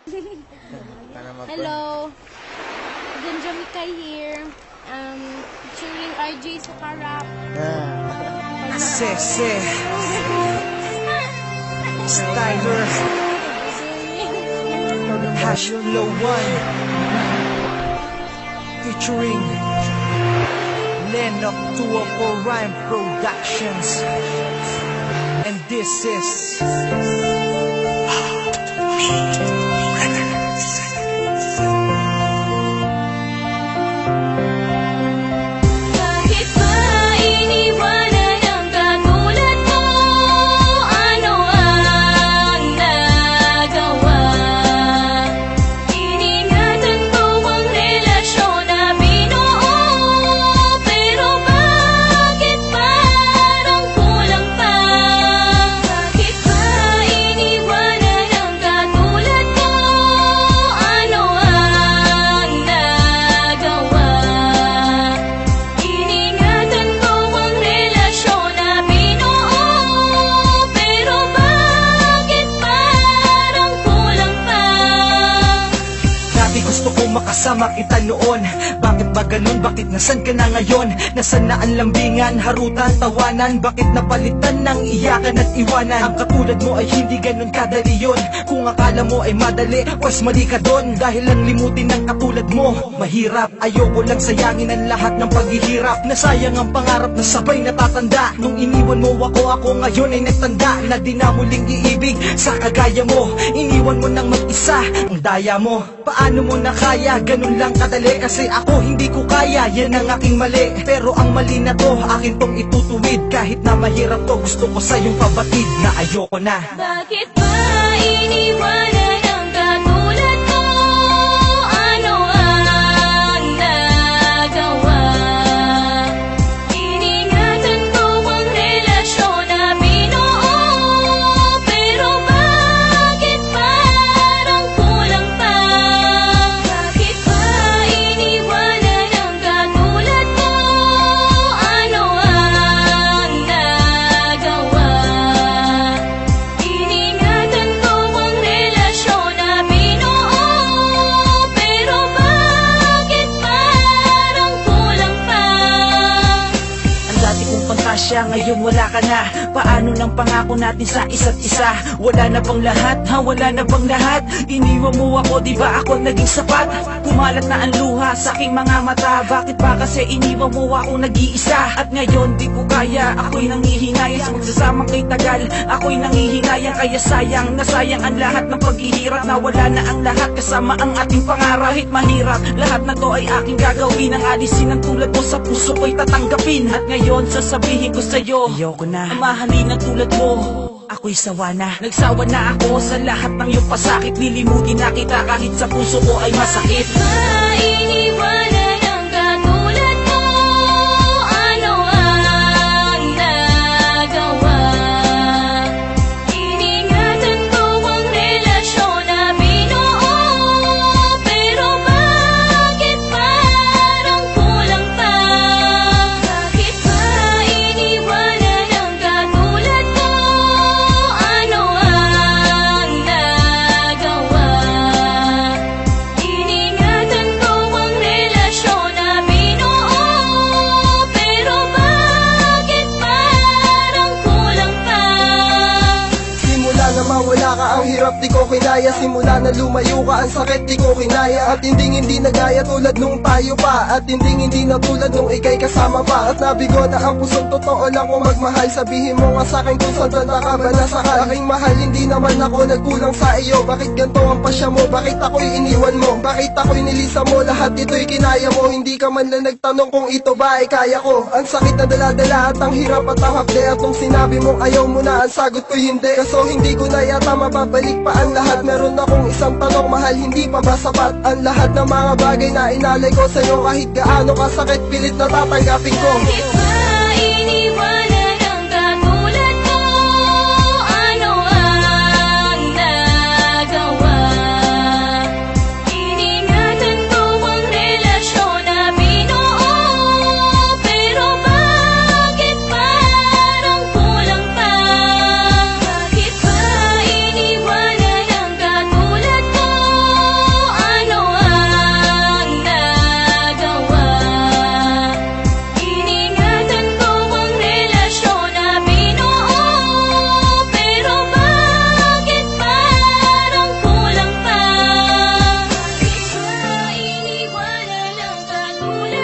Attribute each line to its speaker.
Speaker 1: Hello, Ganjamika here. Featuring RJ Sukarap.
Speaker 2: Sese Styler Hash Low One featuring Lennox 204 Rhyme Productions, and this is makasama kita noon. Bakit ba ganun? Bakit nasan ka na ngayon? Nasaan na ang lambingan, harutan, tawanan? Bakit napalitan ng iyakan at iwanan? Ang katulad mo ay hindi ganun kadali yun. Kung akala mo ay madali, pues mali ka dun. Dahil lang limutin ng katulad mo mahirap. Ayoko lang sayangin ang lahat ng paghihirap. Nasayang ang pangarap na sabay natatanda. Nung iniwan mo ako ngayon ay nagtanda. Na di na muling iibig sa kagaya mo. Iniwan mo nang mag-isa ang daya mo. Paano mo na kaya? Ganun lang kadali. Kasi ako hindi ko kaya, yan ang aking mali. Pero ang mali na to, akin tong itutuwid. Kahit na mahirap to, gusto ko sa'yong pabatid na ayoko na.
Speaker 3: Bakit ba iniwanan ang katulad mo? Ano ang nagawa? Iningatan ko ang relasyon na binuo. Pero bakit parang kulang pa? Bakit ba iniwanan ang katulad mo? Ano ang nagawa? Iningatan ko ang relasyon na binuo. Pero bakit parang kulang pa?
Speaker 2: Ang dati kong pantasya, ngayon wala ka na. Paano ng pangako natin sa isa't isa? Wala na bang lahat? Ha? Wala na bang lahat? Iniwan mo ako, di ba ako naging sapat? Kumalat na ang luha sa aking mga mata. Bakit ba kasi iniwan mo ako nag-iisa? At ngayon di ko kaya, ako'y nangihinayang sa magsasamang kay tagal. Ako'y nangihinayang kaya sayang, nasayang ang lahat ng paghihirap. Nawala na ang lahat kasama ang ating pangarap. Kahit mahirap, lahat na to ay aking gagawin. Ang alisin ng tulad mo sa puso ko'y tatanggapin. At ngayon sasabihin ko sa'yo, ayoko na mahalin ang tulad mo. Ako'y sawa na. Nagsawa na ako sa lahat ng iyong pasakit. Lilimutin na kita kahit sa puso ko ay masakit.
Speaker 3: Iniwanan ang katulad mo. Ano ang nagawa? Iningatan ko ang relasyon na binuo. Pero bakit parang kulang pa? Bakit ba iniwanan ang katulad mo? Ano ang nagawa? Iningatan ko ang relasyon na binuo. Pero bakit parang kulang pa?
Speaker 4: Simula na mawala ka, ang hirap di ko kinaya. Simula na lumayo ka, ang sakit di ko kinaya. At hindi nagaya tulad nung tayo pa. At hindi na tulad nung ikay kasama pa. At nabigo na ang pusong totoo lang kung magmahal. Sabihin mo nga sa'kin kung saan tanda ka ba nasakal. Aking mahal, hindi naman ako nagkulang sa iyo. Bakit ganito ang pasya mo? Bakit ako'y iniwan mo? Bakit ako'y nilisa mo? Lahat ito'y kinaya mo. Hindi ka man lang nagtanong kung ito ba ay kaya ko. Ang sakit na dala-dala at ang hirap at ang hapde. At nung sinabi mong ayaw mo na, ang sagot ko hindi. Kaso hindi ko na yata mababalik pa ang lahat. Meron akong isang tanong, mahal, hindi pa ba sapat? Ang lahat ng mga bagay na inalay ko sa'yo. Kahit gaano kasakit, pilit na tatanggapin ko.
Speaker 3: Bakit ba iniwanan ang katulad mo? Ano ang nagawa? Iningatan ko ang relasyon na binuo. Pero bakit parang kulang pa? Bakit ba iniwanan ang katulad mo? Mula